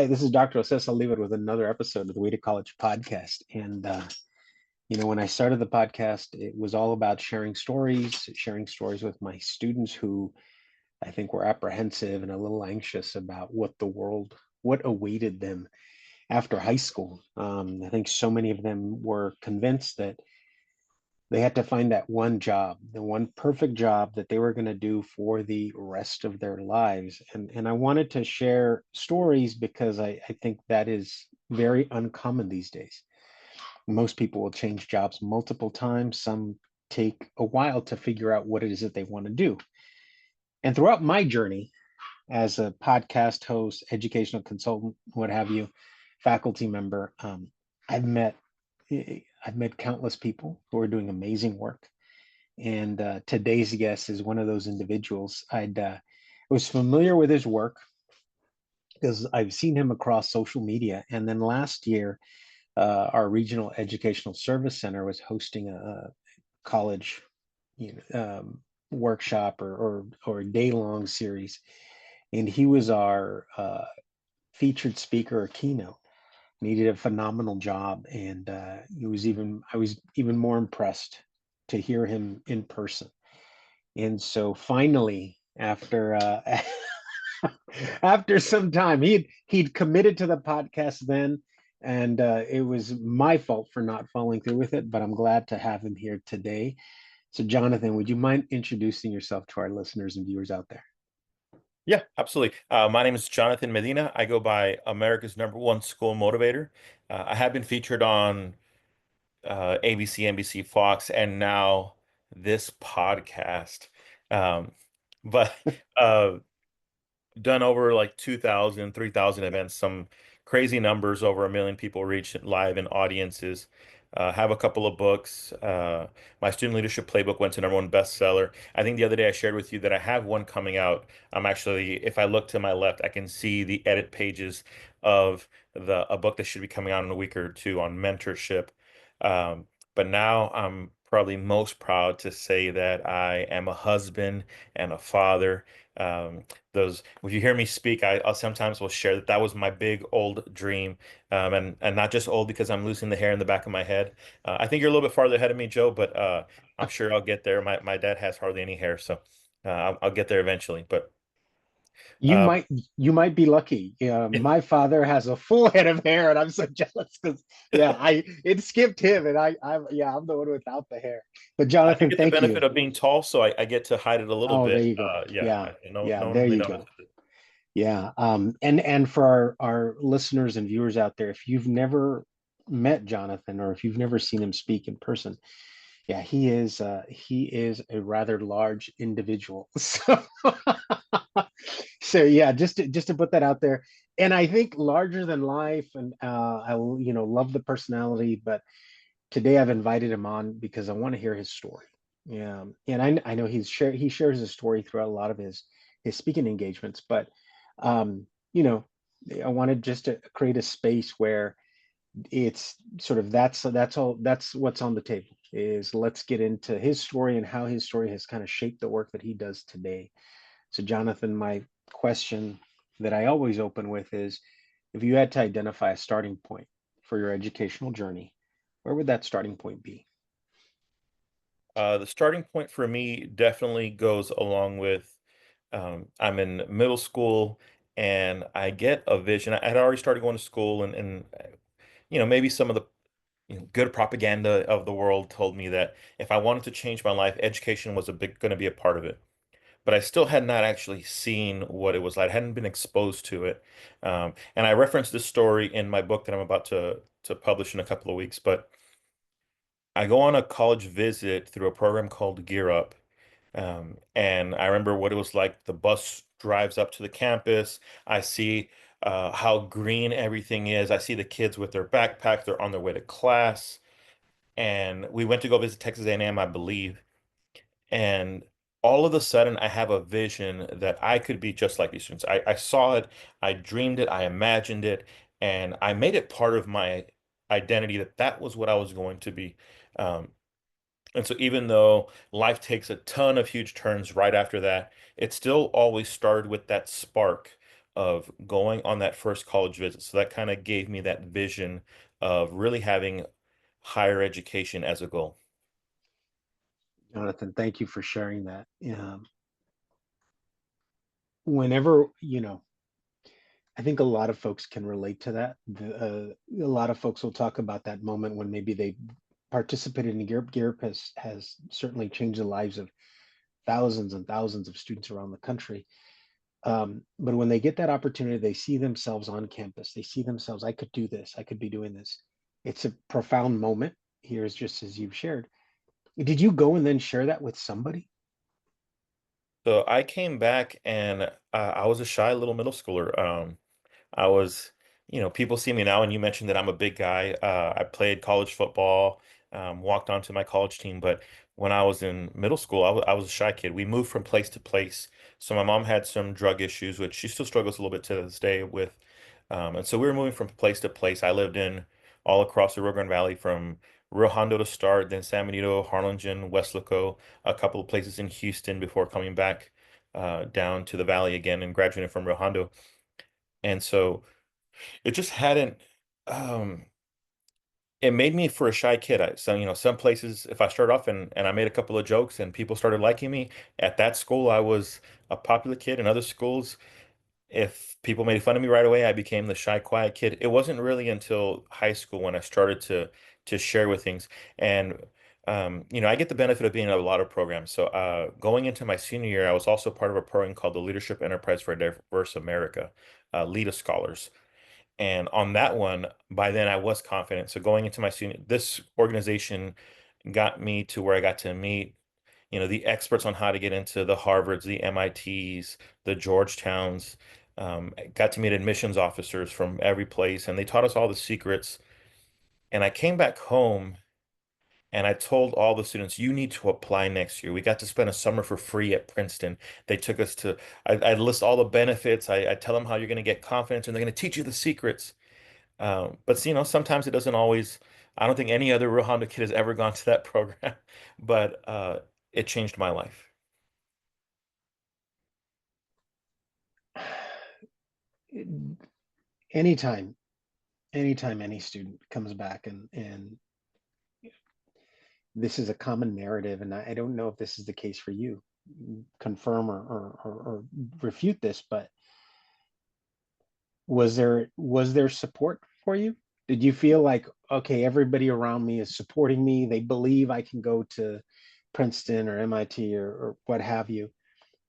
Hi, this is Dr. Jose Saldivar with another episode of the Way to College podcast. When I started the podcast, it was all about sharing stories with my students who I think were apprehensive and a little anxious about what awaited them after high school. I think so many of them were convinced that they had to find that one job, the one perfect job that they were going to do for the rest of their lives. And I wanted to share stories because I think that is very uncommon these days. Most people will change jobs multiple times. Some take a while to figure out what it is that they want to do. And throughout my journey as a podcast host, educational consultant, what have you, faculty member, I've met I've met countless people who are doing amazing work. And today's guest is one of those individuals. I was familiar with his work because I've seen him across social media. And then last year, our regional educational service center was hosting a college, workshop or a day long series, and he was our featured speaker or keynote. And he did a phenomenal job, and I was even more impressed to hear him in person. And so finally, after after some time, he'd committed to the podcast then, and it was my fault for not following through with it. But I'm glad to have him here today. So, Jonathan, would you mind introducing yourself to our listeners and viewers out there? Yeah, absolutely. My name is Jonathan Medina. I go by America's #1 school motivator. I have been featured on ABC, NBC, Fox, and now this podcast. Um, but uh, done over like 2,000, 3,000 events, some crazy numbers, over 1 million people reached live in audiences. Have a couple of books. My student leadership playbook went to #1 bestseller. I think the other day I shared with you that I have one coming out. I'm actually, if I look to my left, I can see the edit pages of the a book that should be coming out in a week or two on mentorship. But now I'm probably most proud to say that I am a husband and a father. Those If you hear me speak, I'll sometimes will share that was my big old dream, and not just old because I'm losing the hair in the back of my head. I think you're a little bit farther ahead of me, Joe, but I'm sure I'll get there. My dad has hardly any hair, so I'll get there eventually. But You uh, might you might be lucky. My father has a full head of hair, and I'm so jealous because I it skipped him, and I'm the one without the hair. But I do Jonathan, get the thank benefit you. of being tall, so I get to hide it a little Oh, there bit. you go. Yeah, Yeah, no yeah, one there really you noticed go. it. Yeah. And for our listeners and viewers out there, if you've never met Jonathan or if you've never seen him speak in person, yeah, he is a rather large individual. So yeah, just to put that out there. And I think larger than life, and love the personality, but today I've invited him on because I want to hear his story. Yeah, and I know he shares his story throughout a lot of his speaking engagements, but you know, I wanted just to create a space where it's sort of that's what's on the table is let's get into his story and how his story has kind of shaped the work that he does today. So, Jonathan, my question that I always open with is if you had to identify a starting point for your educational journey, where would that starting point be? The starting point for me definitely goes along with I'm in middle school and I get a vision. I had already started going to school, and maybe some of the good propaganda of the world told me that if I wanted to change my life, education was a big going to be a part of it. But I still had not actually seen what it was like. I hadn't been exposed to it. And I referenced this story in my book that I'm about to publish in a couple of weeks. But I go on a college visit through a program called Gear Up. And I remember what it was like. The bus drives up to the campus. I see how green everything is. I see the kids with their backpacks. They're on their way to class. And we went to go visit Texas A&M, I believe. And all of a sudden, I have a vision that I could be just like these students. I saw it, I dreamed it, I imagined it, and I made it part of my identity that that was what I was going to be. Um, and so even though life takes a ton of huge turns right after that, it still always started with that spark of going on that first college visit. So that kind of gave me that vision of really having higher education as a goal. Jonathan, thank you for sharing that. Whenever, I think a lot of folks can relate to that. A lot of folks will talk about that moment when maybe they participated in a Gear has certainly changed the lives of thousands and thousands of students around the country. But when they get that opportunity, they see themselves on campus. They see themselves, I could do this, I could be doing this. It's a profound moment. Here's just as you've shared. Did you go and then share that with somebody? So I came back and I was a shy little middle schooler. I was, people see me now, and you mentioned that I'm a big guy. I played college football, walked onto my college team, but when I was in middle school, I was a shy kid. We moved from place to place. So my mom had some drug issues, which she still struggles a little bit to this day with. And so we were moving from place to place. I lived in all across the Rio Grande Valley from Rio Hondo to start, then San Benito, Harlingen, Weslaco, a couple of places in Houston before coming back down to the valley again and graduating from Rio Hondo. And so it just hadn't um it made me for a shy kid. Some places if I started off and I made a couple of jokes and people started liking me, at that school I was a popular kid. In other schools, if people made fun of me right away, I became the shy, quiet kid. It wasn't really until high school when I started to share with things. And I get the benefit of being in a lot of programs. So going into my senior year, I was also part of a program called the Leadership Enterprise for a Diverse America, LEADA Scholars. And on that one, by then I was confident. So going into my senior, this organization got me to where I got to meet, the experts on how to get into the Harvards, the MITs, the Georgetowns. Got to meet admissions officers from every place, and they taught us all the secrets. And I came back home and I told all the students, you need to apply next year. We got to spend a summer for free at Princeton. They took us to, I list all the benefits. I tell them how you're going to get confidence and they're going to teach you the secrets. But sometimes it doesn't always. I don't think any other Real Honda kid has ever gone to that program, but it changed my life. Anytime, anytime any student comes back and this is a common narrative, and I don't know if this is the case for you, confirm or refute this, but was there support for you? Did you feel like, okay, everybody around me is supporting me, they believe I can go to Princeton or MIT or what have you?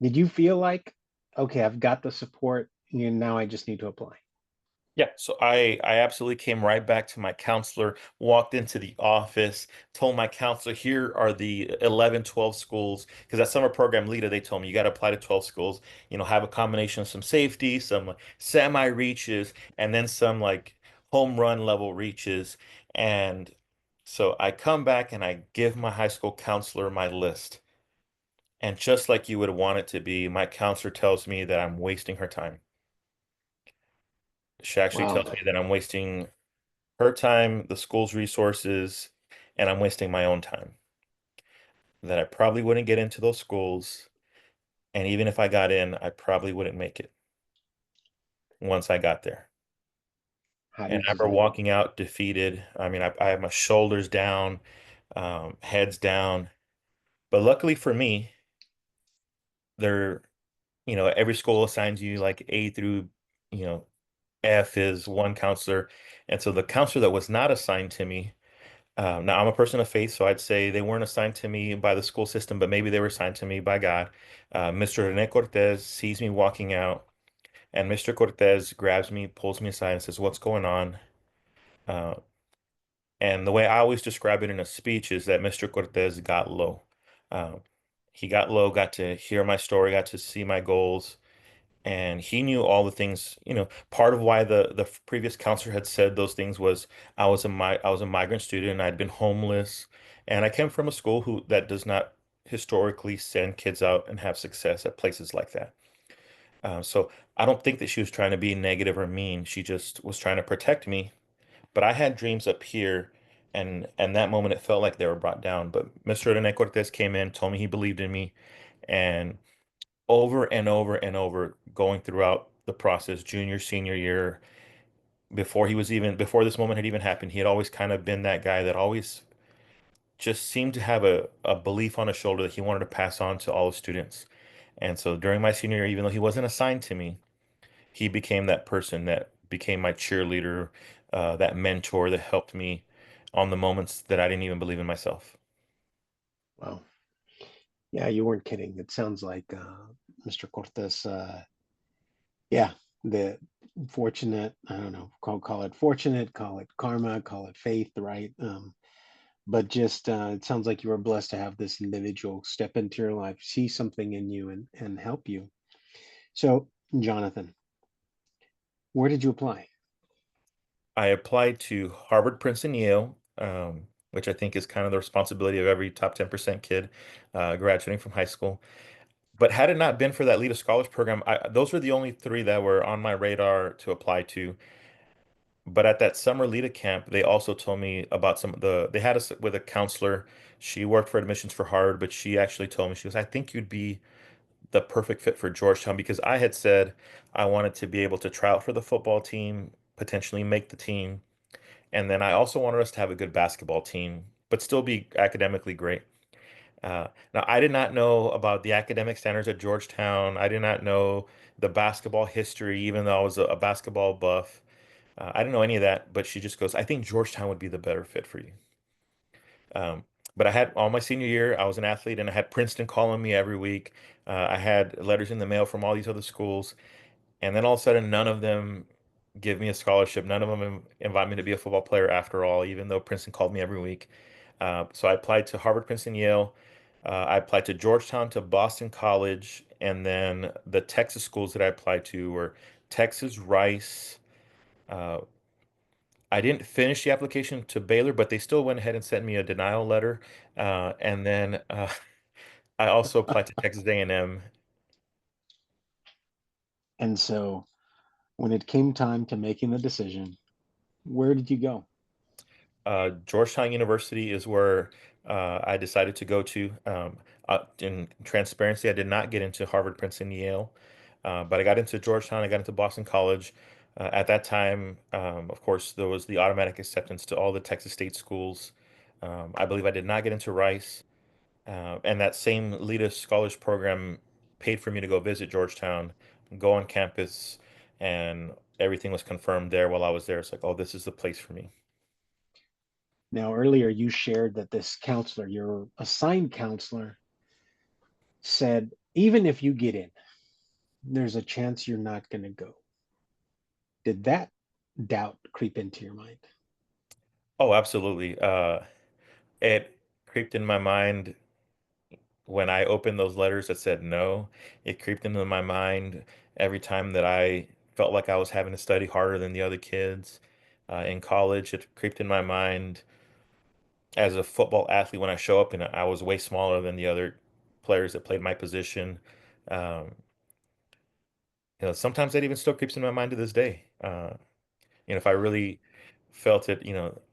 Did you feel like, okay, I've got the support, now I just need to apply? Yeah, so I absolutely came right back to my counselor, walked into the office, told my counselor, here are the 11, 12 schools. Because that summer program leader, they told me you got to apply to 12 schools, have a combination of some safety, some like, semi reaches, and then some like home run level reaches. And so I come back and I give my high school counselor my list. And just like you would want it to be, my counselor tells me that I'm wasting her time. She actually Wow. tells me that I'm wasting her time, the school's resources, and I'm wasting my own time. That I probably wouldn't get into those schools. And even if I got in, I probably wouldn't make it once I got there. How And did I you remember do? walking out defeated. I mean, I had my shoulders down, heads down. But luckily for me, there, every school assigns you like A through, you know, F is one counselor. And so the counselor that was not assigned to me, now I'm a person of faith, so I'd say they weren't assigned to me by the school system, but maybe they were assigned to me by God. Mr. Rene Cortez sees me walking out, and Mr. Cortez grabs me, pulls me aside, and says, "What's going on?" Uh, and the way I always describe it in a speech is that Mr. Cortez got low. Um, he got low, got to hear my story, got to see my goals, and he knew all the things. Part of why the previous counselor had said those things was I was a migrant student and I'd been homeless, and I came from a school who that does not historically send kids out and have success at places like that. So I don't think that she was trying to be negative or mean. She just was trying to protect me. But I had dreams up here, and that moment it felt like they were brought down. But Mr. Rene Cortez came in, told me he believed in me, and over and over and over going throughout the process, junior, senior year, before this moment had even happened. He had always kind of been that guy that always just seemed to have a belief on his shoulder that he wanted to pass on to all the students. And so during my senior year, even though he wasn't assigned to me, he became that person that became my cheerleader, that mentor that helped me on the moments that I didn't even believe in myself. Wow. Yeah, you weren't kidding. It sounds like Mr. Cortez, yeah, the fortunate, I don't know, call it fortunate, call it karma, call it faith, right? But just it sounds like you were blessed to have this individual step into your life, see something in you, and help you. So, Jonathan, where did you apply? I applied to Harvard, Princeton, Yale, which I think is kind of the responsibility of every top 10% kid graduating from high school. But had it not been for that Lead a Scholars program, those were the only three that were on my radar to apply to. But at that summer Lita camp, they also told me about they had us with a counselor. She worked for admissions for Harvard, but she actually told me, she goes, I think you'd be the perfect fit for Georgetown because I had said I wanted to be able to try out for the football team, potentially make the team. And then I also wanted us to have a good basketball team, but still be academically great. Now, I did not know about the academic standards at Georgetown. I did not know the basketball history, even though I was a basketball buff. I didn't know any of that, but she just goes, I think Georgetown would be the better fit for you. Um, but I had all my senior year, I was an athlete, and I had Princeton calling me every week. I had letters in the mail from all these other schools. And then all of a sudden, none of them give me a scholarship. None of them invite me to be a football player after all, even though Princeton called me every week. So I applied to Harvard, Princeton, Yale. I applied to Georgetown, to Boston College, and then the Texas schools that I applied to were Texas, Rice. Uh, I didn't finish the application to Baylor, but they still went ahead and sent me a denial letter. And then I also applied to Texas A&M. And so, when it came time to making the decision, where did you go? Georgetown University is where I decided to go to. In transparency, I did not get into Harvard, Princeton, Yale, but I got into Georgetown. I got into Boston College. At that time, of course, there was the automatic acceptance to all the Texas state schools. I believe I did not get into Rice, and that same Lita Scholars Program paid for me to go visit Georgetown, go on campus, and everything was confirmed there while I was there. It's like, oh, this is the place for me. Now, earlier you shared that this counselor, your assigned counselor, said, even if you get in, there's a chance you're not going to go. Did that doubt creep into your mind? Oh, absolutely. It creeped in my mind when I opened those letters that said no. It creeped into my mind every time that I felt like I was having to study harder than the other kids. In college, it creeped in my mind as a football athlete when I show up and I was way smaller than the other players that played my position. Um, sometimes that even still creeps in my mind to this day. If I really felt it,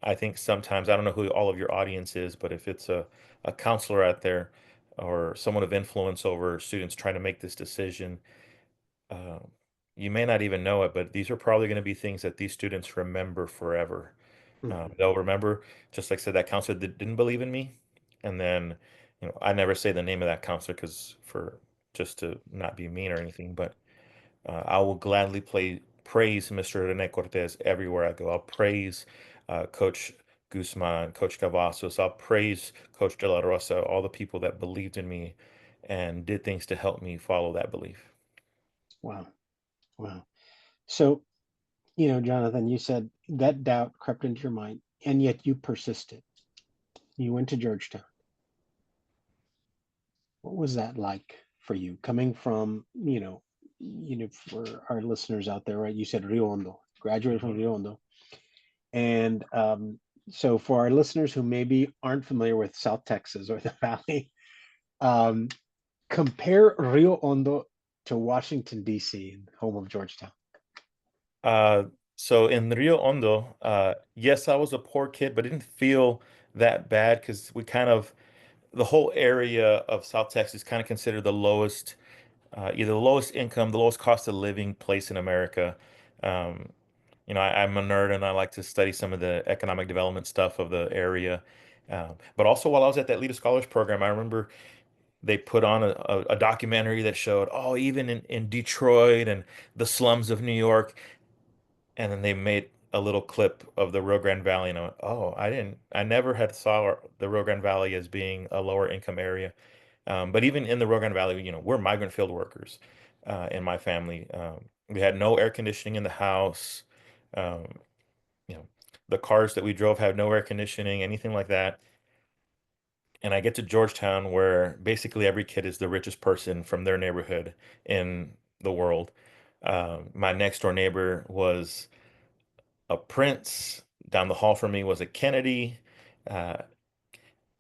I think sometimes, I don't know who all of your audience is, but if it's a counselor out there or someone of influence over students trying to make this decision, uh, you may not even know it, but these are probably going to be things that these students remember forever. Mhm. They'll remember, just like I said, that counselor that didn't believe in me. And then, I never say the name of that counselor because for just to not be mean or anything, but I will gladly praise Mr. Rene Cortez everywhere I go. I'll praise Coach Guzman, Coach Cavazos. I'll praise Coach De La Rosa, all the people that believed in me and did things to help me follow that belief. Wow. Wow. So, Jonathan, you said that doubt crept into your mind, and yet you persisted. You went to Georgetown. What was that like for you coming from, for our listeners out there, right? You said Rio Hondo, graduated from Mhm. Rio Hondo. And so for our listeners who maybe aren't familiar with South Texas or the Valley, um, compare Rio Hondo to Washington, D.C., home of Georgetown. Uh, so in Rio Hondo, yes, I was a poor kid, but it didn't feel that bad because the whole area of South Texas kind of considered the lowest either the lowest income, the lowest cost of living place in America. Um, I'm a nerd and I like to study some of the economic development stuff of the area. But also while I was at that Leader Scholars Program, I remember they put on a documentary that showed, oh, even in Detroit and the slums of New York, and then they made a little clip of the Rio Grande Valley, and I went, oh, I never had saw the Rio Grande Valley as being a lower income area. But even in the Rio Grande Valley, we're migrant field workers in my family. We had no air conditioning in the house. Um, you know, the cars that we drove had no air conditioning, anything like that. And I get to Georgetown, where basically every kid is the richest person from their neighborhood in the world. My next door neighbor was a Prince. Down the hall from me was a Kennedy. Uh,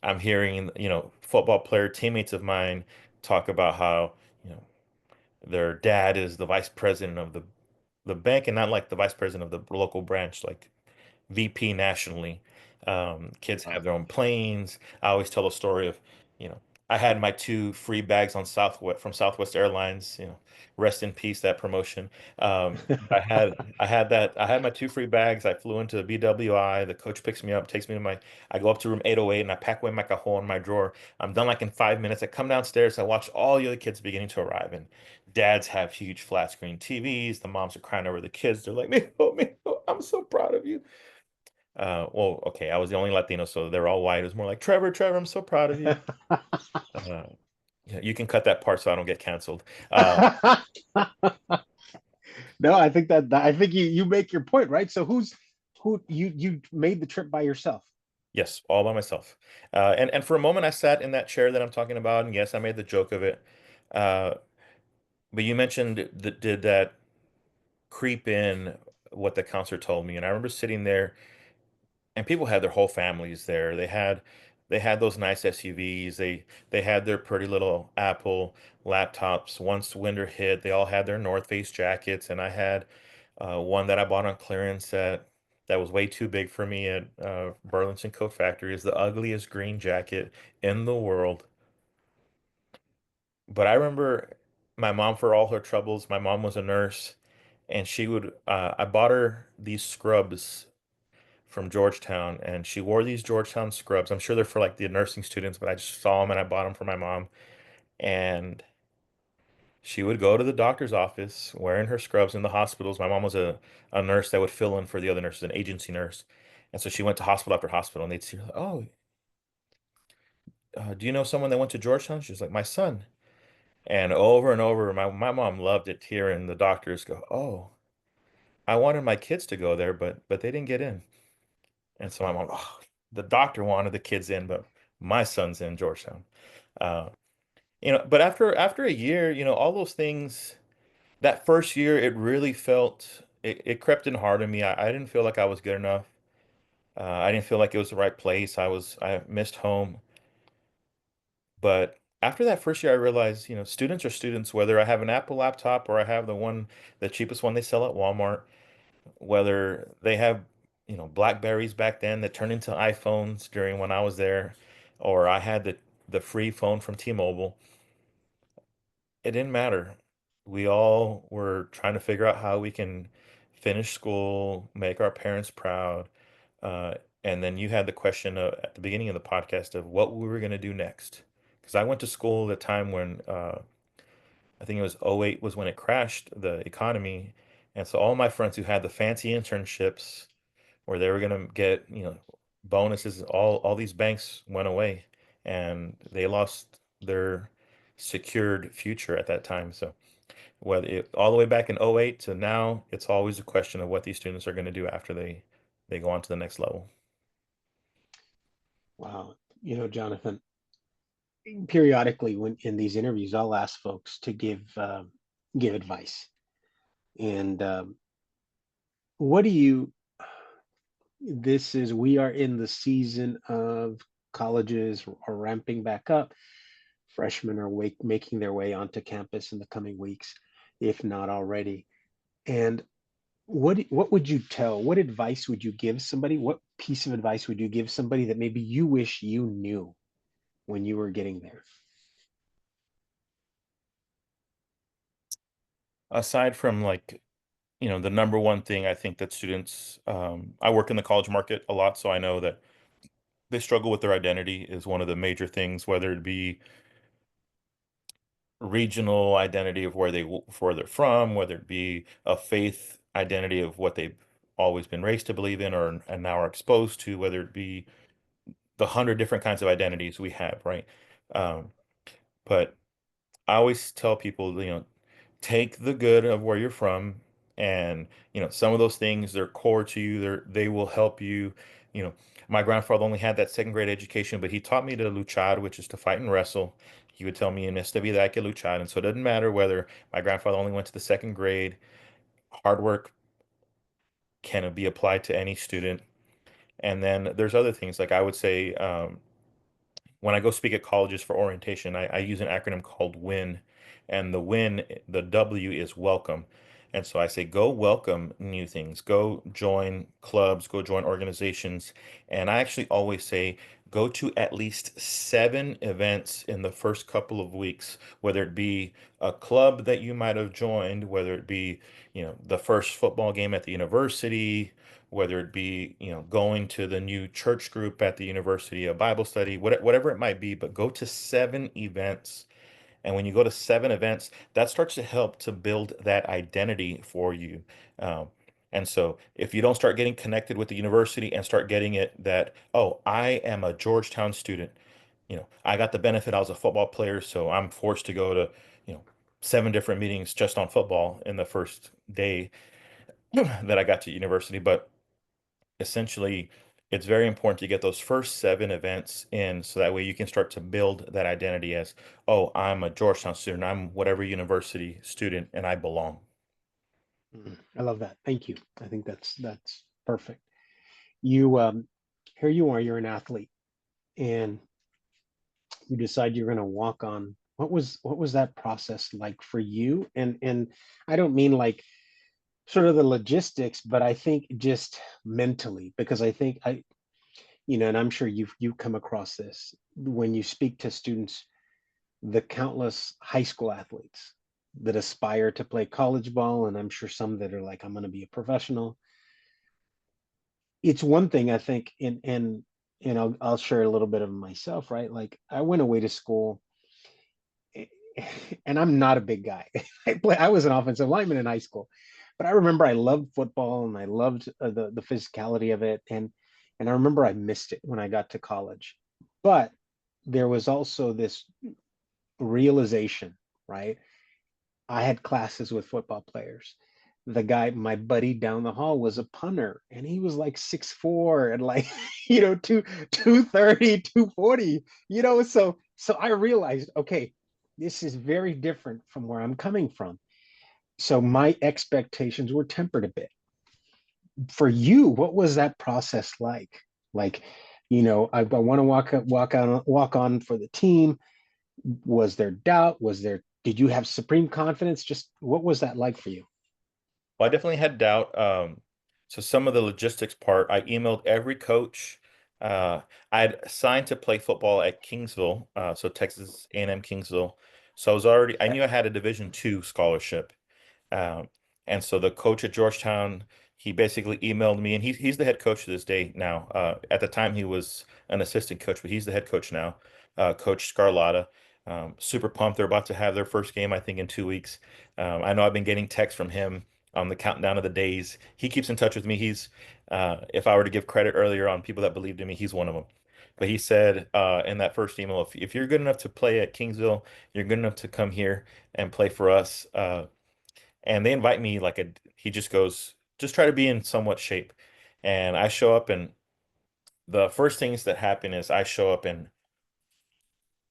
I'm hearing, football player teammates of mine talk about how, you know, their dad is the vice president of the bank, and not like the vice president of the local branch, like VP nationally. Kids have Wow. their own planes. I always tell a story of, you know, I had my two free bags on Southwest from Southwest Airlines. Rest in peace that promotion. I had my two free bags. I flew into BWI. The coach picks me up, takes me to my. I go up to room 808 and I pack away my cajon in my drawer. I'm done like in 5 minutes. I come downstairs. I watch all the other kids beginning to arrive, and dads have huge flat screen TVs. The moms are crying over the kids. They're like, me, I'm so proud of you. Well, okay, I was the only Latino, so they're all white. It was more like, Trevor, I'm so proud of you. Uh, yeah, you can cut that part so I don't get canceled. No, I think I think you make your point, right? So who you made the trip by yourself? Yes, all by myself. And for a moment, I sat in that chair that I'm talking about, and yes, I made the joke of it. Uh, but you mentioned that did that creep in what the counselor told me, and I remember sitting there and people had their whole families there. They had those nice SUVs. They had their pretty little Apple laptops. Once winter hit, they all had their North Face jackets, and I had one that I bought on clearance that was way too big for me at Burlington Coat Factory. Is the ugliest green jacket in the world. But I remember my mom, for all her troubles, my mom was a nurse, and I bought her these scrubs from Georgetown, and she wore these Georgetown scrubs. I'm sure they're for like the nursing students, but I just saw them and I bought them for my mom. And she would go to the doctor's office wearing her scrubs in the hospitals. My mom was a nurse that would fill in for the other nurses, an agency nurse. And so she went to hospital after hospital, and they'd see her, like, oh, do you know someone that went to Georgetown? She was like, my son. And over, my mom loved it hearing the doctors go, oh, I wanted my kids to go there, but they didn't get in. And so my mom, oh, the doctor wanted the kids in, but my son's in Georgetown. Uh, but after a year, all those things, that first year, it really it crept in hard on me. I didn't feel like I was good enough. I didn't feel like it was the right place. I missed home. But after that first year, I realized, students are students, whether I have an Apple laptop or I have the cheapest one they sell at Walmart, whether they have, Blackberries back then that turned into iPhones during when I was there, or I had the free phone from T-Mobile. It didn't matter. We all were trying to figure out how we can finish school, make our parents proud. Uh, and then you had the question at the beginning of the podcast of what we were going to do next. Because I went to school at a time when I think it was '08 was when it crashed, the economy. And so all my friends who had the fancy internships where they were going to get, bonuses, all these banks went away and they lost their secured future at that time. So all the way back in '08 to now, it's always a question of what these students are going to do after they go on to the next level. Wow. Jonathan, periodically when in these interviews, I'll ask folks to give advice. And what do you this is we are in the season of colleges are ramping back up. Freshmen are making their way onto campus in the coming weeks, if not already. And what would you what advice would you give somebody? What piece of advice would you give somebody that maybe you wish you knew when you were getting there? aside from like, the number one thing I think that students, I work in the college market a lot, so I know that they struggle with their identity is one of the major things, whether it be regional identity of where they're from, whether it be a faith identity of what they've always been raised to believe in or and now are exposed to, whether it be the 100 different kinds of identities we have, right? Um, but I always tell people, take the good of where you're from, and some of those things, they're core to you. They will help you. You know, my grandfather only had that second grade education, but he taught me to luchar, which is to fight and wrestle. He would tell me in esta vida hay que luchar, and so it doesn't matter whether my grandfather only went to the second grade. Hard work can be applied to any student. And then there's other things like I would say, when I go speak at colleges for orientation, I use an acronym called WIN, and the W is welcome. And so I say, go welcome new things, go join clubs, go join organizations. And I actually always say, go to at least 7 events in the first couple of weeks, whether it be a club that you might have joined, whether it be, the first football game at the university, whether it be, going to the new church group at the university, a Bible study, whatever it might be, but go to 7 events. And when you go to 7 events, that starts to help to build that identity for you. Um, and so if you don't start getting connected with the university and start getting it that, oh, I am a Georgetown student, I got the benefit, I was a football player, so I'm forced to go to, you know, 7 different meetings just on football in the first day that I got to university. But essentially, it's very important to get those first 7 events in so that way you can start to build that identity as, oh, I'm a Georgetown student, I'm whatever university student, and I belong. I love that. Thank you. I think that's perfect. You here you are, you're an athlete and you decide you're going to walk on. What was that process like for you? And I don't mean like sort of the logistics, but I think just mentally, because I think and I'm sure you've come across this when you speak to students, the countless high school athletes that aspire to play college ball, and I'm sure some that are like, I'm going to be a professional. It's one thing I think, and I'll share a little bit of myself, right? Like I went away to school, and I'm not a big guy. I was an offensive lineman in high school, but I remember I loved football and I loved the physicality of it, and I remember I missed it when I got to college. But there was also this realization, right? I had classes with football players. The guy, my buddy down the hall, was a punter, and he was like 6'4" and like, two 230, 240, so I realized, okay, this is very different from where I'm coming from. So my expectations were tempered a bit. For you, what was that process like? Like, I want to walk on for the team. Was there doubt? Did you have supreme confidence? Just what was that like for you? Well, I definitely had doubt. So some of the logistics part, I emailed every coach. Uh, I'd signed to play football at Kingsville, so Texas A&M Kingsville. So I Okay. knew I had a Division II scholarship. Um, and so the coach at Georgetown, he basically emailed me, and he's the head coach to this day now. At the time, he was an assistant coach, but he's the head coach now, Coach Scarlotta. Super pumped. They're about to have their first game, I think, in 2 weeks. I know I've been getting texts from him on the countdown of the days. He keeps in touch with me. If I were to give credit earlier on people that believed in me, he's one of them. But he said in that first email, if you're good enough to play at Kingsville, you're good enough to come here and play for us. And they invite me he just goes, just try to be in somewhat shape. And I show up, and the first things that happen is I show up, and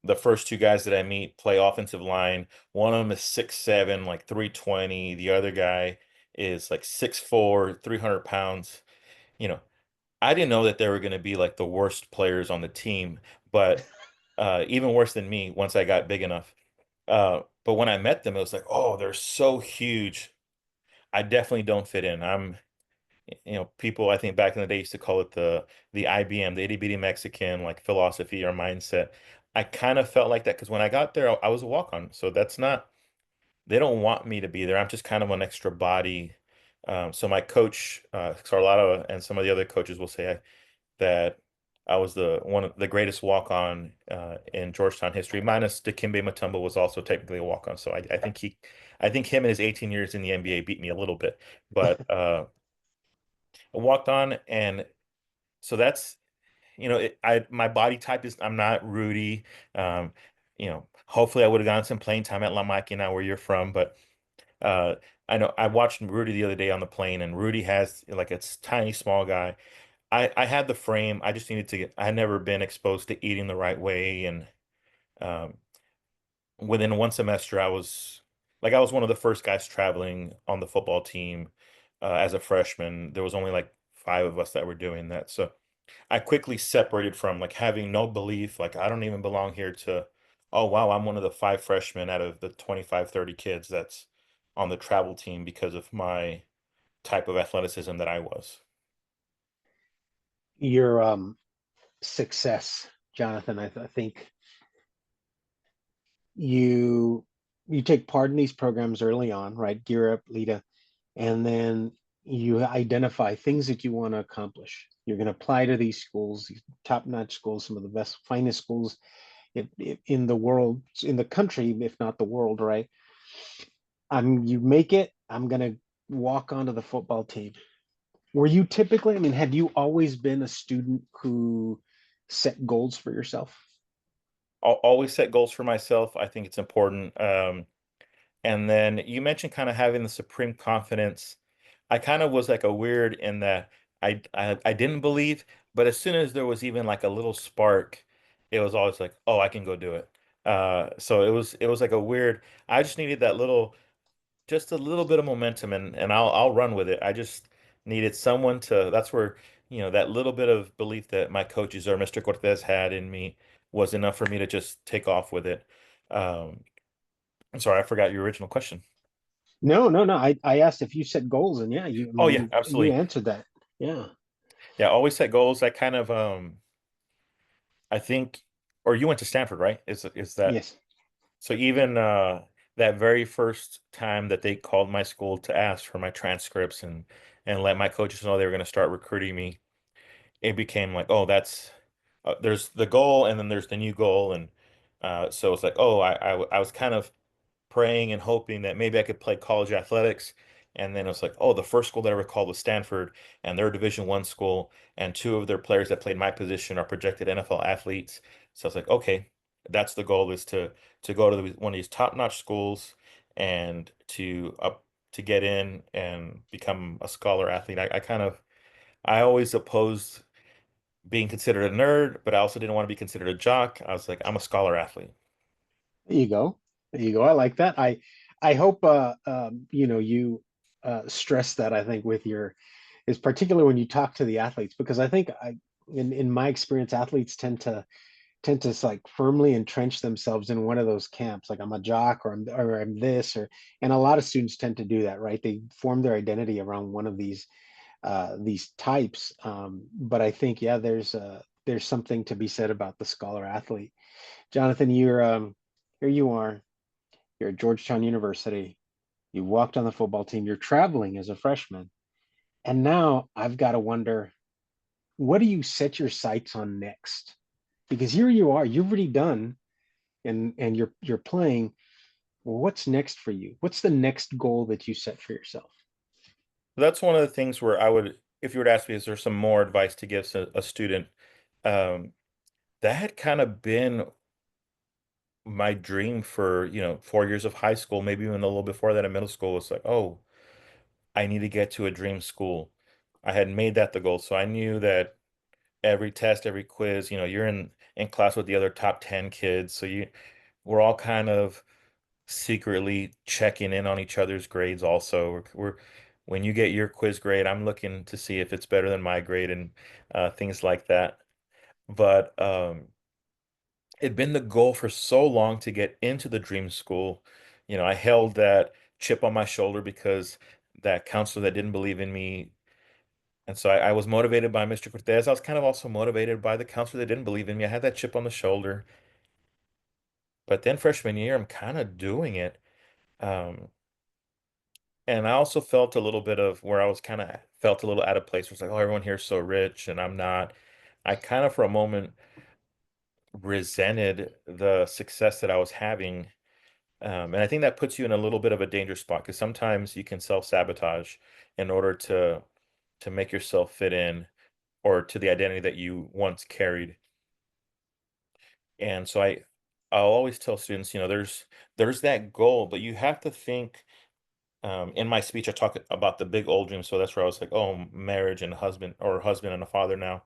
the first 2 guys that I meet play offensive line. One of them is 6'7", like 320. The other guy is like 6'4", 300 pounds. You know, I didn't know that they were going to be like the worst players on the team, but even worse than me once I got big enough. But when I met them, it was like, oh, they're so huge. I definitely don't fit in. People I think back in the day used to call it the IBM, the itty bitty Mexican, like philosophy or mindset. I kind of felt like that because when I got there, I was a walk-on. So they don't want me to be there. I'm just kind of an extra body. So my coach, Carlotta, and some of the other coaches will say that I was the one of the greatest walk-on in Georgetown history, minus Dikembe Mutombo was also technically a walk-on. So I think him and his 18 years in the NBA beat me a little bit, but I walked on, and so that's my body type is I'm not Rudy. Um, hopefully I would have gotten some playing time at La Máquina where you're from, but uh, I know I watched Rudy the other day on the plane, and Rudy has like a tiny small guy. I had the frame. I just needed to get. I had never been exposed to eating the right way, and um, within one semester, I was one of the first guys traveling on the football team as a freshman. There was only like five of us that were doing that, so I quickly separated from like having no belief, like I don't even belong here to, oh wow, I'm one of the five freshmen out of the 25, 30 kids that's on the travel team because of my type of athleticism that I was. Your success, Jonathan, I think you you take part in these programs early on, right? Gear up, Lita, and then you identify things that you want to accomplish. You're going to apply to these schools, these top-notch schools, some of the best, finest schools in the world, in the country, if not the world, right? You make it. I'm going to walk onto the football team. Were you typically, I mean, have you always been a student who set goals for yourself? I'll always set goals for myself. I think it's important. And then you mentioned kind of having the supreme confidence. I kind of was like a weird in that I didn't believe, but as soon as there was even like a little spark, it was always like, oh, I can go do it. So it was like a weird. I just needed that little, just a little bit of momentum, and I'll run with it. I just needed someone to. That's where that little bit of belief that my coaches or Mr. Cortez had in me was enough for me to just take off with it. Um, I'm sorry, I forgot your original question. No, no, no. I asked if you set goals, and yeah, I Oh mean, yeah, you absolutely. answered that. Yeah. Yeah, always set goals. I kind of I think or you went to Stanford, right? Is that Yes. so even that very first time that they called my school to ask for my transcripts and let my coaches know they were going to start recruiting me, it became like, oh, that's there's the goal and then there's the new goal and so it's like, oh, I was kind of praying and hoping that maybe I could play college athletics. And then it was like, oh, the first school that I recalled was Stanford, and they're a Division I school, and two of their players that played my position are projected NFL athletes. So I was like, okay, that's the goal is to go to one of these top-notch schools and to get in and become a scholar athlete. I always opposed being considered a nerd, but I also didn't want to be considered a jock. I was like, I'm a scholar athlete. There you go. There you go. I like that. I hope you stress that. I think with your is particularly when you talk to the athletes because I think in my experience athletes tend to like firmly entrench themselves in one of those camps like I'm a jock or I'm this or and a lot of students tend to do that, right? They form their identity around one of these types. But I think yeah, there's something to be said about the scholar athlete. Jonathan, you're here you are. You're at Georgetown University. You walked on the football team. You're traveling as a freshman. And now I've got to wonder, what do you set your sights on next? Because here you are, you've already done and you're playing. Well, what's next for you? What's the next goal that you set for yourself? That's one of the things where I would, if you were to ask me, is there some more advice to give a student? Um, that had kind of been my dream for, 4 years of high school, maybe even a little before that in middle school. It's like, oh, I need to get to a dream school. I had made that the goal. So I knew that every test, every quiz, you're in class with the other top 10 kids. So we're all kind of secretly checking in on each other's grades also. When you get your quiz grade, I'm looking to see if it's better than my grade and things like that. But it'd been the goal for so long to get into the dream school. I held that chip on my shoulder because that counselor that didn't believe in me. And so I was motivated by Mr. Cortez. I was kind of also motivated by the counselor that didn't believe in me. I had that chip on the shoulder. But then freshman year, I'm kind of doing it. Um, and I also felt a little bit of where I was kind of felt a little out of place. It was like, oh, everyone here is so rich and I'm not. I kind of for a moment resented the success that I was having. And I think that puts you in a little bit of a dangerous spot because sometimes you can self-sabotage in order to make yourself fit in or to the identity that you once carried. And so I'll always tell students, there's that goal, but you have to think. In my speech, I talk about the big old dream. So that's where I was like, oh, marriage and husband or husband and a father now.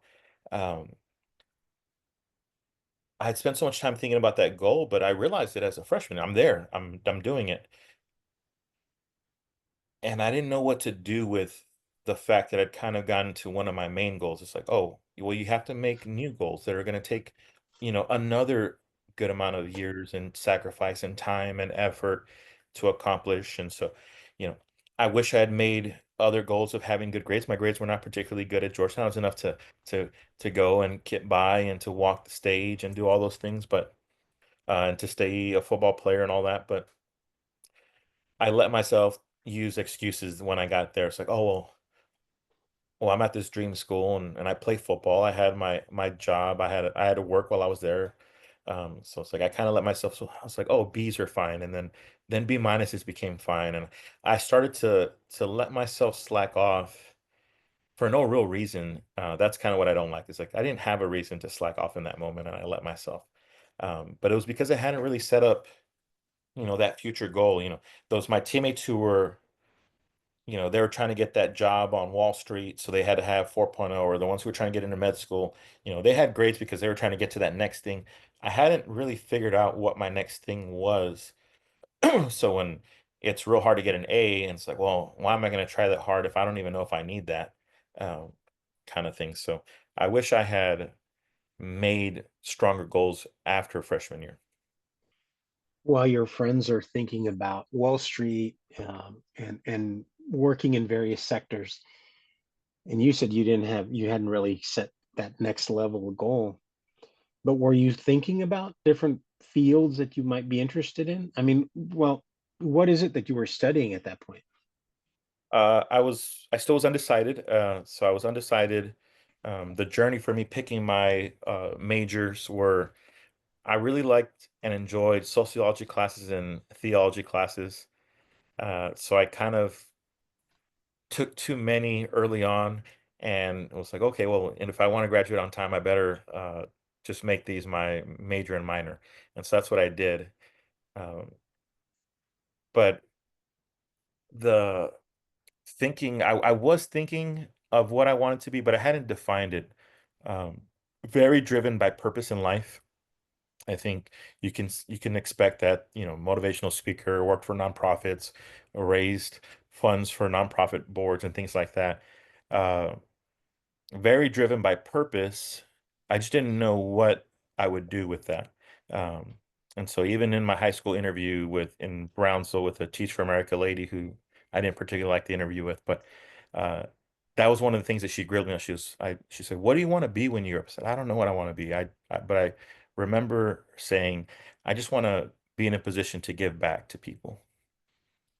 Um, I had spent so much time thinking about that goal, but I realized it as a freshman. I'm there. I'm doing it. And I didn't know what to do with the fact that I'd kind of gotten to one of my main goals. It's like, oh, well, you have to make new goals that are going to take, another good amount of years and sacrifice and time and effort to accomplish. And so, you know, I wish I had made other goals of having good grades. My grades were not particularly good at Georgetown. It was enough to to go and get by and to walk the stage and do all those things, but and to stay a football player and all that. But I let myself use excuses when I got there. It's like, oh well, I'm at this dream school and I play football. I had my job. I had to work while I was there. So it's like I kind of let myself. So I was like, oh, B's are fine, and then B minuses became fine, and I started to let myself slack off for no real reason. That's kind of what I don't like. It's like I didn't have a reason to slack off in that moment, and I let myself. But it was because I hadn't really set up, that future goal. Those my teammates who were they were trying to get that job on Wall Street, so they had to have 4.0, or the ones who were trying to get into med school, they had grades because they were trying to get to that next thing. I hadn't really figured out what my next thing was. So when it's real hard to get an A, and it's like, well, why am I going to try that hard if I don't even know if I need that um, kind of thing? So I wish I had made stronger goals after freshman year. While your friends are thinking about Wall Street, and working in various sectors, and you said you hadn't really set that next level of goal, but were you thinking about different fields that you might be interested in? I mean, well, what is it that you were studying at that point? I still was undecided. So I was undecided. The journey for me picking my majors were I really liked and enjoyed sociology classes and theology classes. So I kind of took too many early on and was like, okay, well, and if I want to graduate on time, I better just make these my major and minor. And so that's what I did. Um, but the I was thinking of what I wanted to be, but I hadn't defined it. Um, very driven by purpose in life. I think you can expect that, motivational speaker, worked for nonprofits, raised funds for nonprofit boards and things like that. Uh, very driven by purpose. I just didn't know what I would do with that. Um, and so even in my high school interview in Brownsville with a Teach for America lady who I didn't particularly like the interview with, but uh, that was one of the things that she grilled me on. She said, "What do you want to be when you're up?" I said, "I don't know what I want to be." But I remember saying, "I just want to be in a position to give back to people."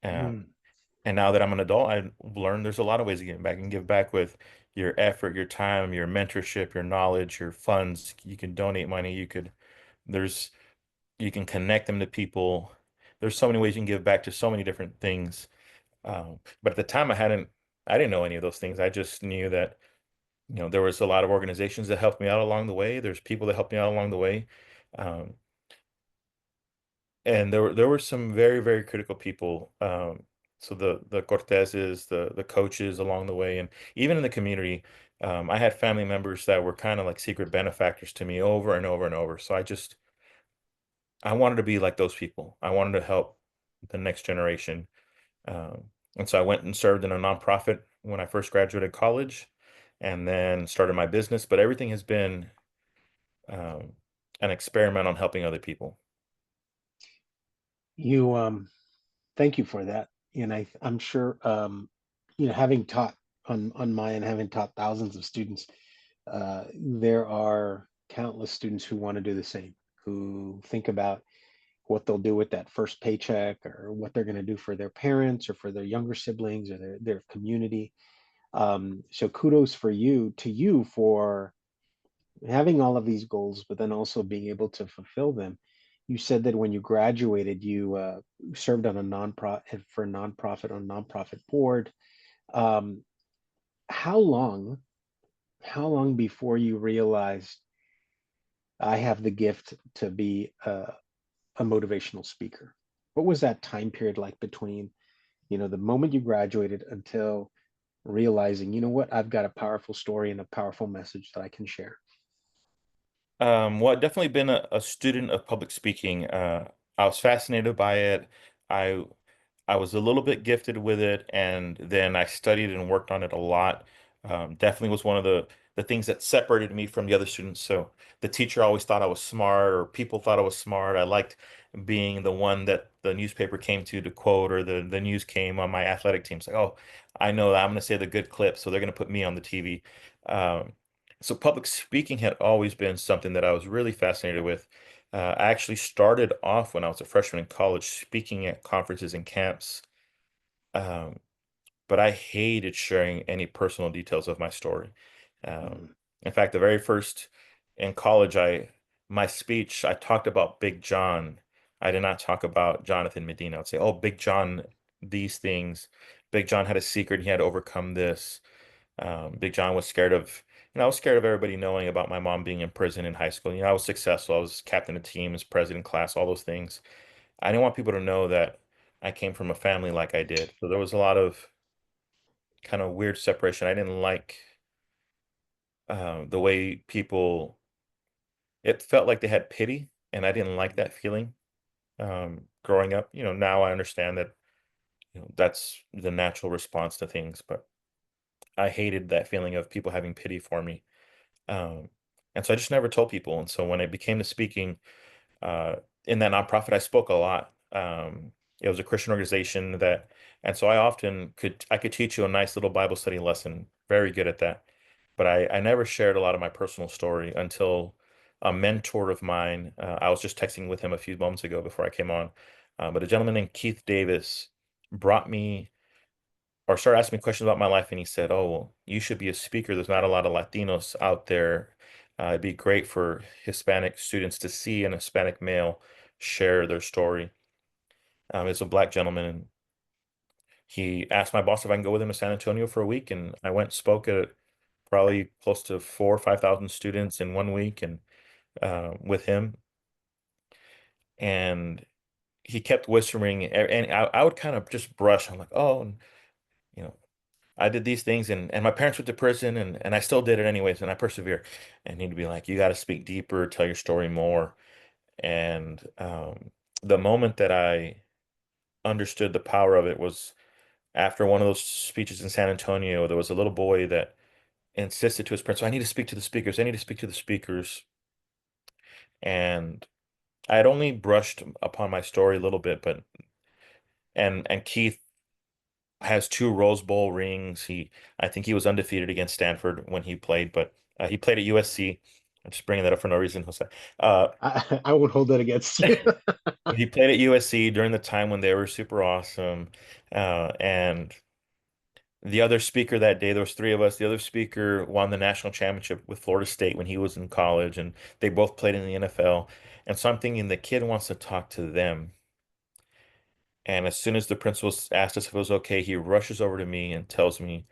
Uh, Mm. and now that I'm an adult, I learned there's a lot of ways to give back. You can give back with your effort, your time, your mentorship, your knowledge, your funds. You can donate money. There's, you can connect them to people. There's so many ways you can give back to so many different things. But at the time, I didn't know any of those things. I just knew that, there was a lot of organizations that helped me out along the way. There's people that helped me out along the way. Um, and there were some very, very critical people. So the Corteses, the coaches along the way, and even in the community, I had family members that were kind of like secret benefactors to me over and over and over. So I wanted to be like those people. I wanted to help the next generation. And so I went and served in a nonprofit when I first graduated college, and then started my business. But everything has been um, an experiment on helping other people. You Thank you for that. And I'm sure, having taught on my end, having taught thousands of students, there are countless students who want to do the same, who think about what they'll do with that first paycheck, or what they're going to do for their parents or for their younger siblings or their community. So kudos for you to you for having all of these goals, but then also being able to fulfill them. You said that when you graduated, you served on a nonprofit for a nonprofit on a nonprofit board. Um, how long? How long before you realized I have the gift to be a motivational speaker? What was that time period like between, the moment you graduated until realizing, I've got a powerful story and a powerful message that I can share? Well, I've definitely been a student of public speaking. I was fascinated by it. I I was a little bit gifted with it, and then I studied and worked on it a lot. Definitely was one of the things that separated me from the other students. So the teacher always thought I was smart, or people thought I was smart. I liked being the one that the newspaper came to quote, or the news came on my athletic team. It's like, oh, I know that I'm going to say the good clip, so they're going to put me on the TV. Um, so public speaking had always been something that I was really fascinated with. I actually started off when I was a freshman in college speaking at conferences and camps, um, but I hated sharing any personal details of my story. Um, Mm, in fact, the very first in college, my speech, I talked about Big John. I did not talk about Jonathan Medina. I'd say, "Oh, Big John, these things. Big John had a secret. He had to overcome this." Big John was scared of, I was scared of everybody knowing about my mom being in prison in high school. I was successful. I was captain of teams, president class, all those things. I didn't want people to know that I came from a family like I did. So there was a lot of kind of weird separation. I didn't like the way people, it felt like they had pity, and I didn't like that feeling growing up. Now I understand that, that's the natural response to things, but I hated that feeling of people having pity for me. Um, and so I just never told people. And so when it became to speaking uh, in that nonprofit, I spoke a lot. It was a Christian organization and so I could teach you a nice little Bible study lesson, very good at that. But I never shared a lot of my personal story until a mentor of mine, I was just texting with him a few moments ago before I came on, but a gentleman named Keith Davis brought me or started asking me questions about my life, and he said, "Oh, well, you should be a speaker. There's not a lot of Latinos out there. It'd be great for Hispanic students to see an Hispanic male share their story." It's a black gentleman, and he asked my boss if I can go with him to San Antonio for a week, and I went and spoke at probably close to 4 or 5 thousand students in one week, and with him, and he kept whispering, and I would kind of just brush. I'm like, "Oh, and, you know." I did these things, and my parents went to prison, and I still did it anyways, and I persevere. And he'd be like, "You got to speak deeper, tell your story more." And the moment that I understood the power of it was after one of those speeches in San Antonio. There was a little boy that insisted to his parents, "I need to speak to the speakers. I need to speak to the speakers." And I had only brushed upon my story a little bit, but and Keith has two Rose Bowl rings. I think he was undefeated against Stanford when he played, but he played at USC. I'm just bringing that up for no reason, Jose. Uh, I won't hold that against you. he played at USC during the time when they were super awesome. And the other speaker that day, there was three of us. The other speaker won the national championship with Florida State when he was in college, and they both played in the NFL. And so I'm thinking the kid wants to talk to them. And as soon as the principal asked us if it was okay, he rushes over to me and tells me,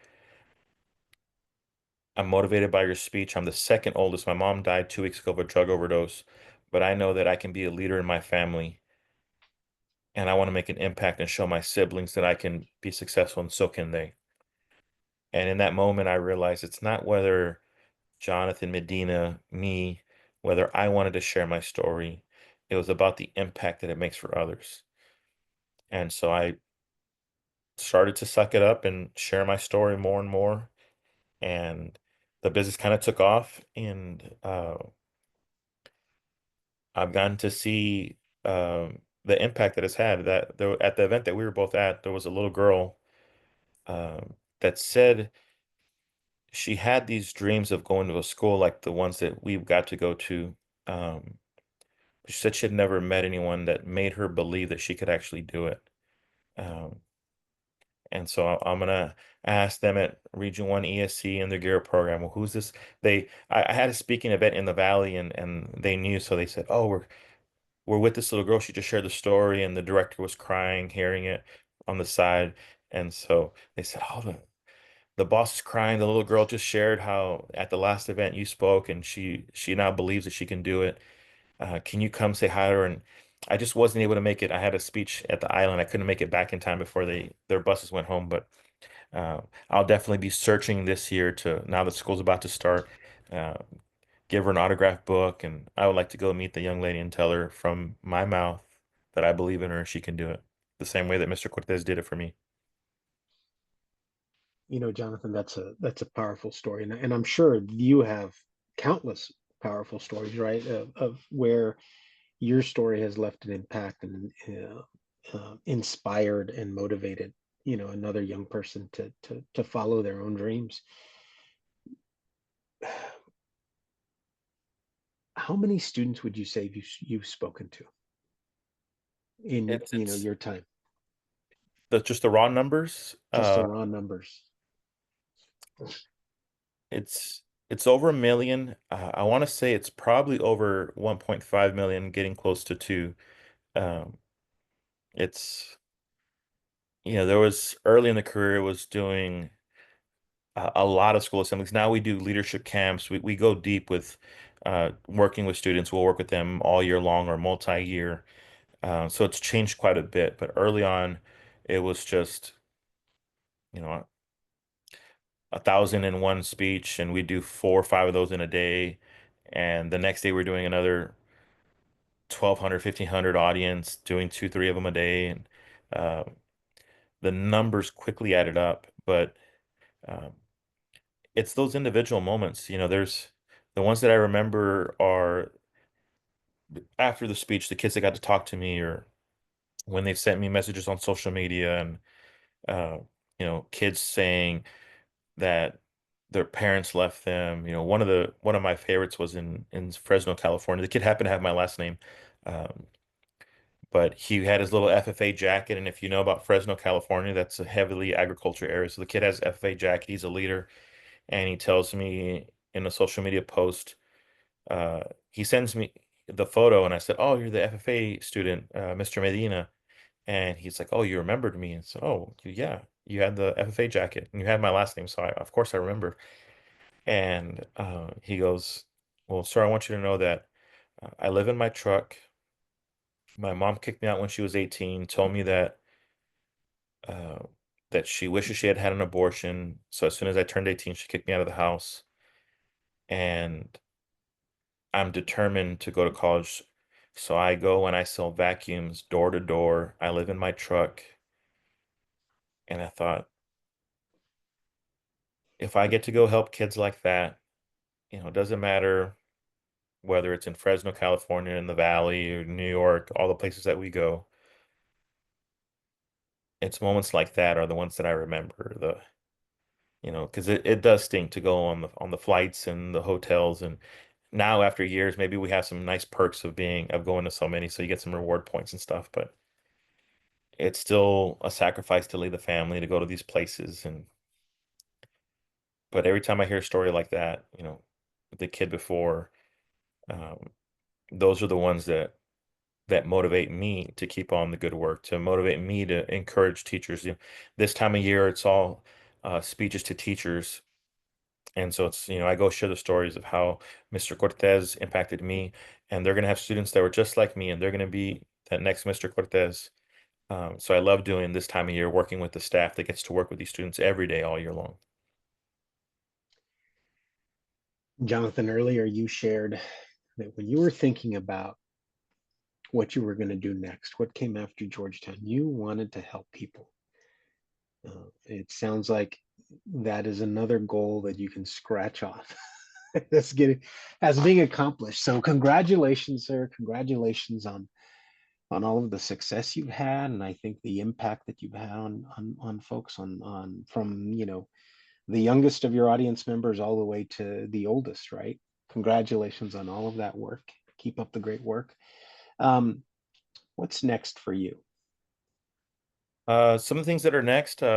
"I'm motivated by your speech. I'm the second oldest. My mom died 2 weeks ago of a drug overdose, but I know that I can be a leader in my family, and I want to make an impact and show my siblings that I can be successful, and so can they." And in that moment, I realized it's not whether Jonathan Medina, me, whether I wanted to share my story. It was about the impact that it makes for others. And so I started to suck it up and share my story more and more. And the business kind of took off. And I've gotten to see the impact that it's had. That there, at the event that we were both at, there was a little girl that said she had these dreams of going to a school like the ones that we got to go to. Um, She said she had never met anyone that made her believe that she could actually do it. Um, and so I'm gonna ask them at Region 1 ESC and their Gear program, well, who's this? I had a speaking event in the Valley, and they knew, so they said, oh, we're with this little girl. She just shared the story, and the director was crying, hearing it on the side. And so they said, oh, the boss is crying. The little girl just shared how at the last event you spoke, and she now believes that she can do it. Can you come say hi to her? And I just wasn't able to make it. I had a speech at the island. I couldn't make it back in time before their buses went home. But uh, I'll definitely be searching this year to now that school's about to start. Uh, Give her an autograph book, and I would like to go meet the young lady and tell her from my mouth that I believe in her. She can do it the same way that Mr. Cortez did it for me. Jonathan, that's a powerful story, and I'm sure you have countless powerful stories, right? Of where your story has left an impact and inspired and motivated, another young person to follow their own dreams. How many students would you say you've spoken to in It's your time? just the raw numbers. Just the raw numbers. It's it's over a million. I want to say it's probably over 1.5 million, getting close to two. Um, it's there was early in the career was doing a lot of school assemblies. Now we do leadership camps. We go deep with working with students. We'll work with them all year long or multi-year. So it's changed quite a bit. But early on, it was just, you know, 1,001 speech, and we do 4 or 5 of those in a day. And the next day we're doing another 1,200, 1,500 audience, doing 2, 3 of them a day. And uh, the numbers quickly added up. But um, it's those individual moments. There's the ones that I remember are after the speech, the kids that got to talk to me, or when they've sent me messages on social media, and uh, kids saying that their parents left them. One of my favorites was in Fresno, California. The kid happened to have my last name, um, but he had his little FFA jacket. And if you know about Fresno, California, that's a heavily agriculture area. So the kid has FFA jacket. He's a leader, and he tells me in a social media post, uh, he sends me the photo, and I said, "Oh, you're the FFA student, Mr. Medina." And he's like, "Oh, you remembered me." And so, "Oh, yeah, you had the FFA jacket, and you had my last name, so of course I remember." And he goes, "Well, sir, I want you to know that I live in my truck. My mom kicked me out when she was 18, told me uh, that she wishes she had had an abortion. So as soon as I turned 18, she kicked me out of the house. And I'm determined to go to college. So I go and I sell vacuums door to door. I live in my truck." And I thought, if I get to go help kids like that, it doesn't matter whether it's in Fresno, California, in the Valley, or New York, all the places that we go. It's moments like that are the ones that I remember. Because it does stink to go on the flights and the hotels. And now after years, maybe we have some nice perks of going to so many, so you get some reward points and stuff. But it's still a sacrifice to leave the family to go to these places. But every time I hear a story like that, the kid before, um, those are the ones that motivate me to keep on the good work, to motivate me to encourage teachers. This time of year, it's all speeches to teachers. And so I go share the stories of how Mr. Cortez impacted me, and they're going to have students that were just like me, and they're going to be that next Mr. Cortez. So I love doing this time of year, working with the staff that gets to work with these students every day, all year long. Jonathan, earlier you shared that when you were thinking about what you were going to do next, what came after Georgetown, you wanted to help people. It sounds like that is another goal that you can scratch off. That's getting as being accomplished. So congratulations, sir. Congratulations on all of the success you've had, and I think the impact that you've had on folks on from the youngest of your audience members all the way to the oldest, right? Congratulations on all of that work. Keep up the great work. Um, what's next for you? Some of the things that are next, you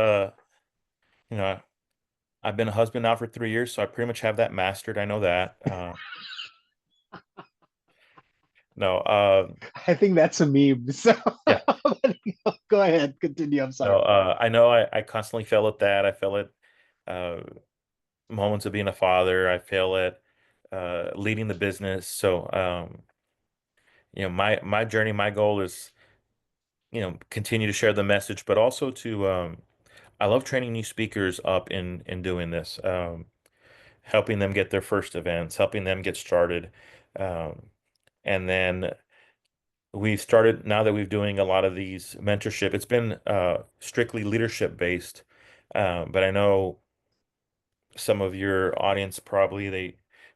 know, I've been a husband now for 3 years, so I pretty much have that mastered. I know that. No, I think that's a meme. So yeah, go ahead, continue. I'm no, sorry. I know I constantly fail at that. I fail at uh, moments of being a father. I fail at leading the business. So, my journey, my goal is, continue to share the message, but also to, I love training new speakers up in doing this, helping them get their first events, helping them get started. Um, and then we've started, now that we're doing a lot of these mentorship, it's been strictly leadership based. But I know some of your audience probably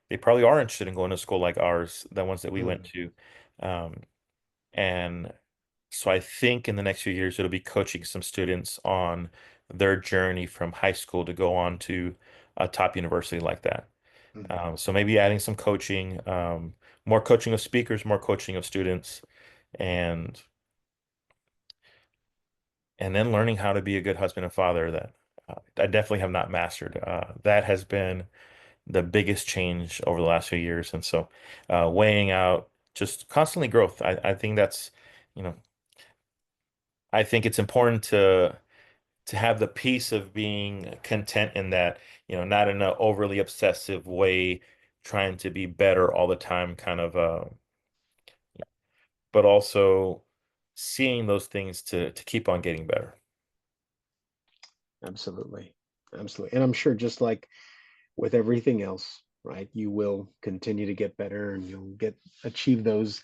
they probably are interested in going to school like ours, the ones that we went Mm, to. Um, and so I think in the next few years it'll be coaching some students on their journey from high school to go on to a top university like that. mhm. So maybe adding some coaching, more coaching of speakers, more coaching of students, and and then learning how to be a good husband and father that I definitely have not mastered. That has been the biggest change over the last few years. And so weighing out just constantly growth. I think that's, you know, I think it's important to have the peace of being content in that, not in an overly obsessive way, trying to be better all the time, kind of, but also seeing those things to keep on getting better. Absolutely. Absolutely. And I'm sure just like with everything else, right, you will continue to get better and you'll get achieve those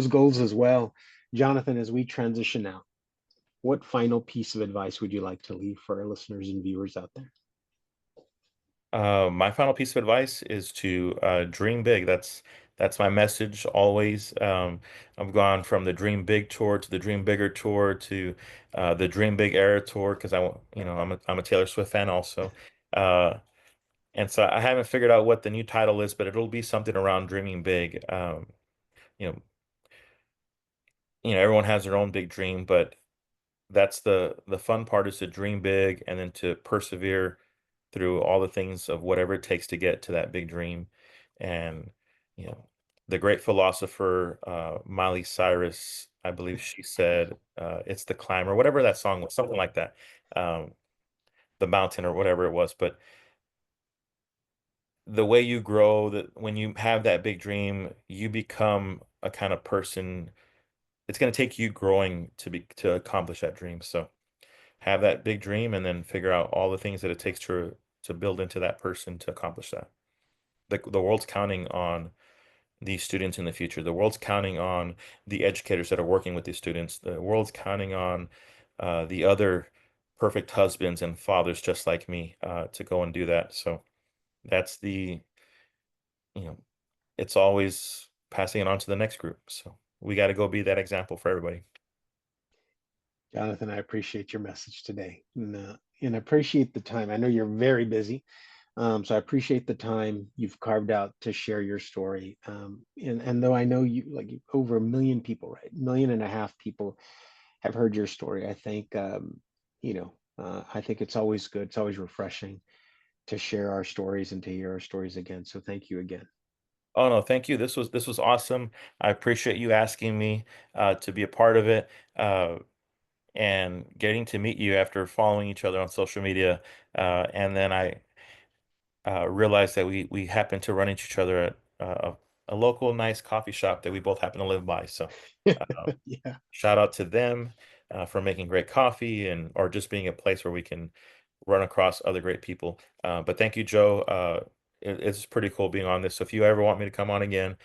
goals as well. Jonathan, as we transition out, what final piece of advice would you like to leave for our listeners and viewers out there? My final piece of advice is to dream big. That's my message always. I've gone from the Dream Big tour to the Dream Bigger tour to the Dream Big Era tour because I'm a Taylor Swift fan also, uh, and so I haven't figured out what the new title is, but it'll be something around dreaming big. You know, everyone has their own big dream, but that's the fun part is to dream big and then to persevere through all the things of whatever it takes to get to that big dream. And, you know, the great philosopher, Miley Cyrus, I believe she said, it's the climb or whatever that song was, something like that. Um, the mountain or whatever it was. But the way you grow, that when you have that big dream, you become a kind of person. It's going to take you growing to accomplish that dream. So have that big dream and then figure out all the things that it takes to build into that person to accomplish that. The world's counting on these students in the future. The world's counting on the educators that are working with these students. The world's counting on the other perfect husbands and fathers just like me to go and do that. So that's you know, it's always passing it on to the next group. So we got to go be that example for everybody. Jonathan, I appreciate your message today and appreciate the time. I know you're very busy. So I appreciate the time you've carved out to share your story. And though I know you like over 1 million people, right? 1.5 million people have heard your story. I think I think it's always good. It's always refreshing to share our stories and to hear our stories again. So thank you again. Oh no, thank you. This was awesome. I appreciate you asking me to be a part of it. And getting to meet you after following each other on social media. And then I realized that we happen to run into each other at a local nice coffee shop that we both happen to live by. So uh, Yeah. shout out to them for making great coffee and or just being a place where we can run across other great people. But thank you, Joe. It's pretty cool being on this. So if you ever want me to come on again,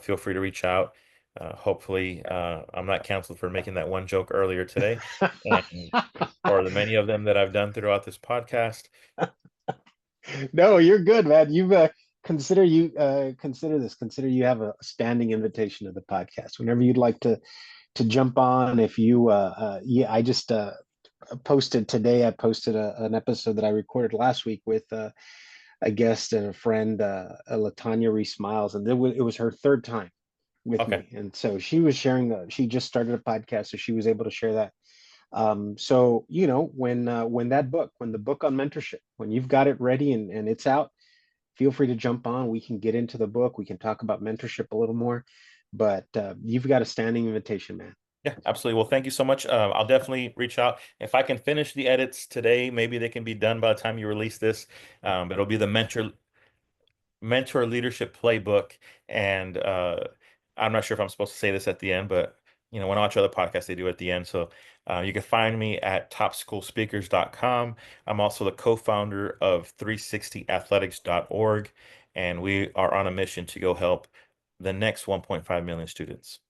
feel free to reach out. Hopefully, I'm not canceled for making that one joke earlier today, and or the many of them that I've done throughout this podcast. No, you're good, man. You've consider this. Consider you have a standing invitation to the podcast. Whenever you'd like to jump on, if you yeah, I just posted today. I posted an episode that I recorded last week with a guest and a friend, Latanya Reese Miles, and it was her third time with Okay. me. And so she was sharing, she just started a podcast, so she was able to share that. So, when that book, when the book on mentorship, when you've got it ready and it's out, feel free to jump on. We can get into the book. We can talk about mentorship a little more, but you've got a standing invitation, man. Yeah, absolutely. Well, thank you so much. I'll definitely reach out. If I can finish the edits today, maybe they can be done by the time you release this. But it'll be the mentor leadership playbook. And I'm not sure if I'm supposed to say this at the end, but when I watch other podcasts, they do at the end. So you can find me at topschoolspeakers.com. I'm also the co-founder of 360athletics.org, and we are on a mission to go help the next 1.5 million students.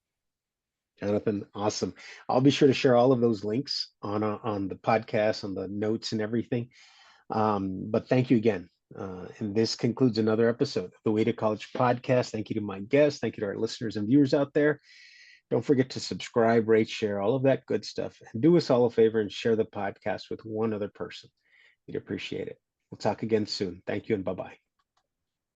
Jonathan, awesome. I'll be sure to share all of those links on the podcast, on the notes and everything. But thank you again. And this concludes another episode of the Way to College podcast. Thank you to my guests. Thank you to our listeners and viewers out there. Don't forget to subscribe, rate, share, all of that good stuff. And do us all a favor and share the podcast with one other person. We'd appreciate it. We'll talk again soon. Thank you and bye bye.